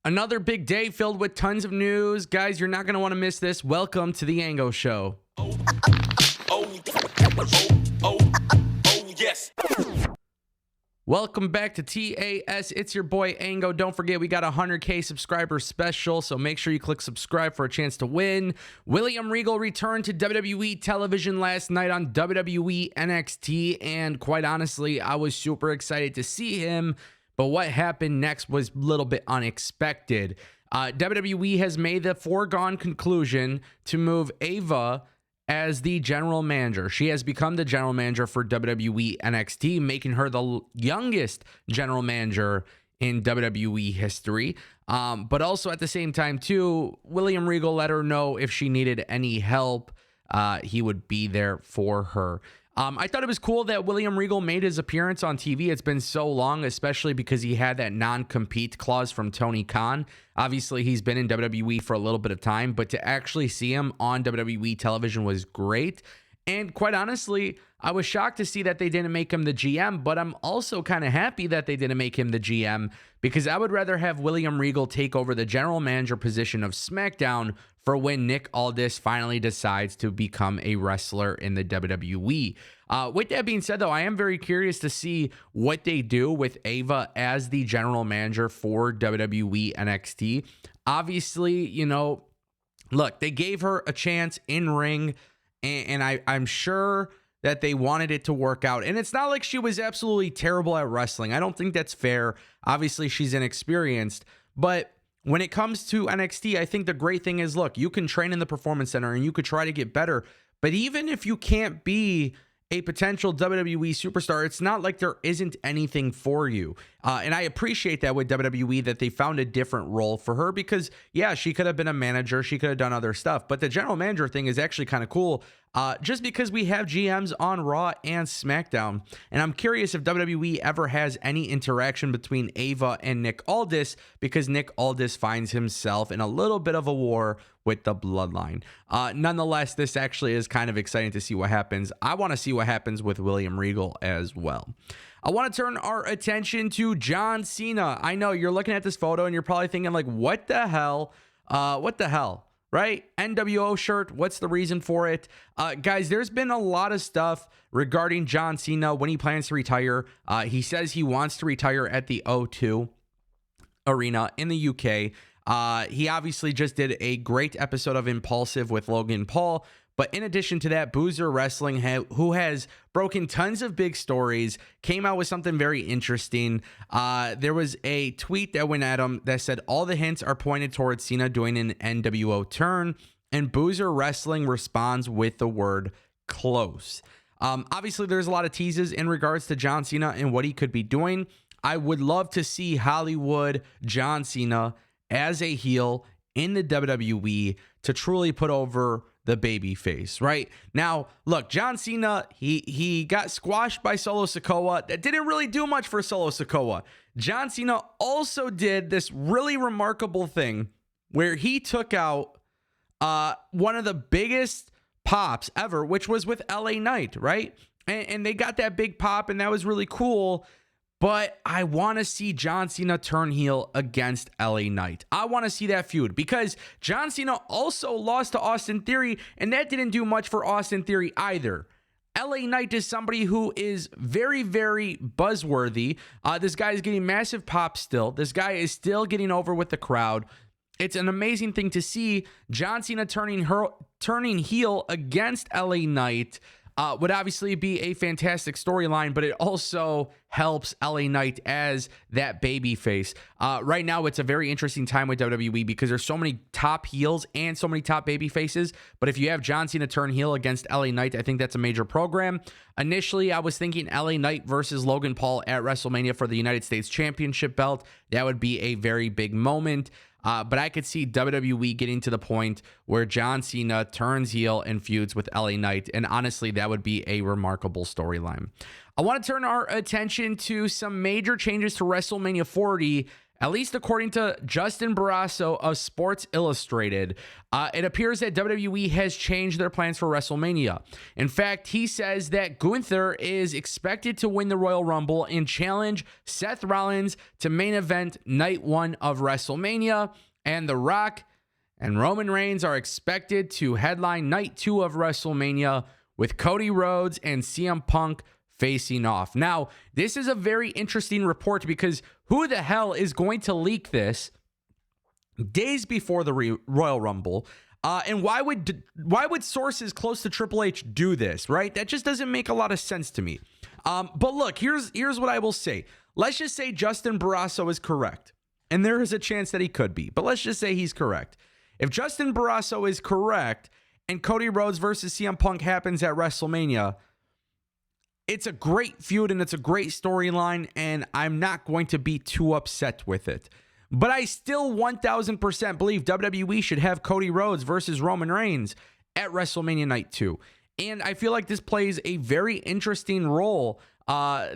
Another big day filled with tons of news. Guys, you're not going to want to miss this. Welcome to the Ango Show. Yes. Welcome back to TAS. It's your boy Ango. Don't forget, we got a 100K subscriber special, so make sure you click subscribe for a chance to win. William Regal returned to WWE television last night on WWE NXT, and quite honestly, I was super excited to see him. But what happened next was a little bit unexpected. WWE has made the foregone conclusion to move Ava as the general manager. She has become the general manager for WWE NXT, making her the youngest general manager in WWE history. But also at the same time, too, William Regal let her know if she needed any help, he would be there for her. I thought it was cool that William Regal made his appearance on TV. It's been so long, especially because he had that non-compete clause from Tony Khan. Obviously, he's been in WWE for a little bit of time, but to actually see him on WWE television was great. And quite honestly, I was shocked to see that they didn't make him the GM, but I'm also kind of happy that they didn't make him the GM because I would rather have William Regal take over the general manager position of SmackDown for when Nick Aldis finally decides to become a wrestler in the WWE. With that being said, though, I am very curious to see what they do with Ava as the general manager for WWE NXT. Obviously, you know, look, they gave her a chance in ring, and I'm sure that they wanted it to work out. And it's not like she was absolutely terrible at wrestling. I don't think that's fair. Obviously, she's inexperienced. But when it comes to NXT, I think the great thing is, look, you can train in the Performance Center and you could try to get better. But even if you can't be a potential WWE superstar, it's not like there isn't anything for you. And I appreciate that with WWE that they found a different role for her because, yeah, she could have been a manager. She could have done other stuff. But the general manager thing is actually kind of cool just because we have GMs on Raw and SmackDown. And I'm curious if WWE ever has any interaction between Ava and Nick Aldis because Nick Aldis finds himself in a little bit of a war with the Bloodline. Nonetheless, this actually is kind of exciting to see what happens. I want to see what happens with William Regal as well. I want to turn our attention to John Cena. I know you're looking at this photo and you're probably thinking like, what the hell? What the hell? Right? NWO shirt. What's the reason for it? Guys, there's been a lot of stuff regarding John Cena when he plans to retire. He says he wants to retire at the O2 Arena in the UK. He obviously just did a great episode of Impulsive with Logan Paul. But in addition to that, Boozer Wrestling, who has broken tons of big stories, came out with something very interesting. There was a tweet that went at him that said, all the hints are pointed towards Cena doing an NWO turn. And Boozer Wrestling responds with the word close. Obviously, there's a lot of teases in regards to John Cena and what he could be doing. I would love to see Hollywood John Cena as a heel in the WWE to truly put over the baby face, right? Now, look, John Cena, he got squashed by Solo Sikoa. That didn't really do much for Solo Sikoa. John Cena also did this really remarkable thing where he took out one of the biggest pops ever, which was with LA Knight, right? And they got that big pop, and that was really cool. But I want to see John Cena turn heel against LA Knight. I want to see that feud because John Cena also lost to Austin Theory, and that didn't do much for Austin Theory either. LA Knight is somebody who is very, very buzzworthy. This guy is getting massive pops still. This guy is still getting over with the crowd. It's an amazing thing to see John Cena turning heel against LA Knight. Would obviously be a fantastic storyline, but it also helps LA Knight as that baby face. Right now, it's a very interesting time with WWE because there's so many top heels and so many top baby faces. But if you have John Cena turn heel against LA Knight, I think that's a major program. Initially, I was thinking LA Knight versus Logan Paul at WrestleMania for the United States Championship belt. That would be a very big moment. But I could see WWE getting to the point where John Cena turns heel and feuds with LA Knight. And honestly, that would be a remarkable storyline. I want to turn our attention to some major changes to WrestleMania 40 At least according to Justin Barrasso of Sports Illustrated, it appears that WWE has changed their plans for WrestleMania. In fact, he says that Gunther is expected to win the Royal Rumble and challenge Seth Rollins to main event night 1 of WrestleMania, and The Rock and Roman Reigns are expected to headline night 2 of WrestleMania with Cody Rhodes and CM Punk facing off. Now, this is a very interesting report because who the hell is going to leak this days before the Royal Rumble? And why would sources close to Triple H do this, right? That just doesn't make a lot of sense to me. But look, here's what I will say. Let's just say Justin Barrasso is correct. And there is a chance that he could be. But let's just say he's correct. If Justin Barrasso is correct and Cody Rhodes versus CM Punk happens at WrestleMania, it's a great feud and it's a great storyline, and I'm not going to be too upset with it. But I still 1000% believe WWE should have Cody Rhodes versus Roman Reigns at WrestleMania Night 2. And I feel like this plays a very interesting role.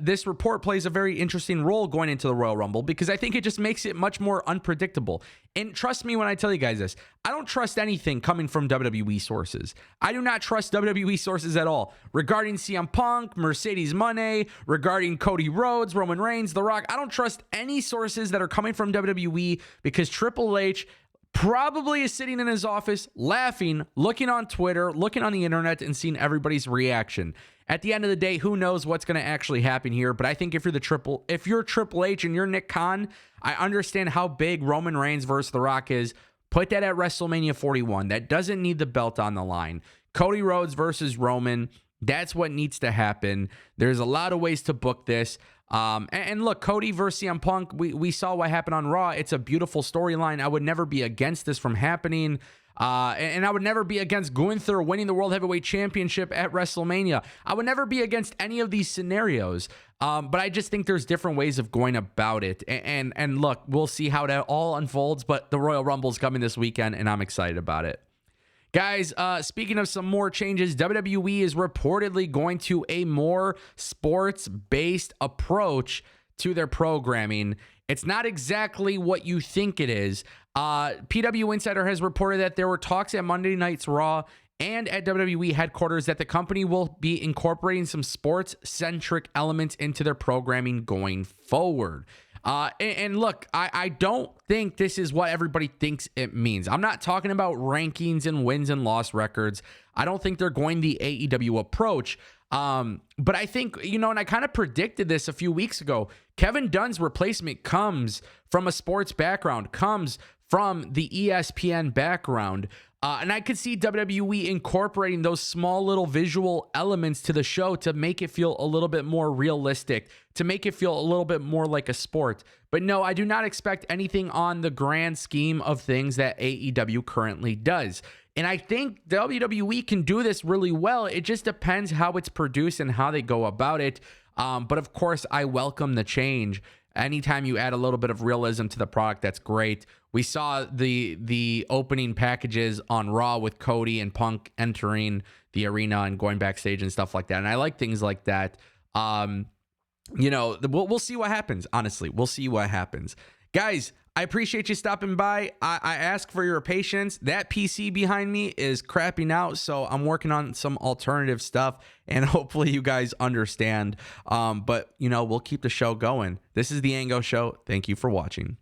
This report plays a very interesting role going into the Royal Rumble because I think it just makes it much more unpredictable. And trust me when I tell you guys this, I don't trust anything coming from WWE sources. I do not trust WWE sources at all. Regarding CM Punk, Mercedes Moné, regarding Cody Rhodes, Roman Reigns, The Rock, I don't trust any sources that are coming from WWE because Triple H probably is sitting in his office laughing, looking on Twitter, looking on the internet, and seeing everybody's reaction. At the end of the day, who knows what's going to actually happen here? But I think if you're Triple H and you're Nick Khan, I understand how big Roman Reigns versus The Rock is. Put that at WrestleMania 41. That doesn't need the belt on the line. Cody Rhodes versus Roman, that's what needs to happen. There's a lot of ways to book this. And look, Cody versus CM Punk, we saw what happened on Raw. It's a beautiful storyline. I would never be against this from happening. And I would never be against Gunther winning the World Heavyweight Championship at WrestleMania. I would never be against any of these scenarios. But I just think there's different ways of going about it. And look, we'll see how that all unfolds. But the Royal Rumble is coming this weekend, and I'm excited about it. Guys, speaking of some more changes, WWE is reportedly going to a more sports-based approach to their programming. It's not exactly what you think it is. PW Insider has reported that there were talks at Monday Night's Raw and at WWE headquarters that the company will be incorporating some sports-centric elements into their programming going forward. And look, I don't think this is what everybody thinks it means. I'm not talking about rankings and wins and loss records. I don't think they're going the AEW approach. But I think, and I kind of predicted this a few weeks ago. Kevin Dunn's replacement comes from a sports background, comes from the ESPN background. And I could see WWE incorporating those small little visual elements to the show to make it feel a little bit more realistic, to make it feel a little bit more like a sport. But no, I do not expect anything on the grand scheme of things that AEW currently does. And I think WWE can do this really well. It just depends how it's produced and how they go about it. But of course, I welcome the change. Anytime you add a little bit of realism to the product, that's great. We saw the opening packages on Raw with Cody and Punk entering the arena and going backstage and stuff like that. And I like things like that. We'll see what happens. Honestly, we'll see what happens. Guys, I appreciate you stopping by. I ask for your patience. That PC behind me is crapping out, so I'm working on some alternative stuff, and hopefully you guys understand. But we'll keep the show going. This is the Ango Show. Thank you for watching.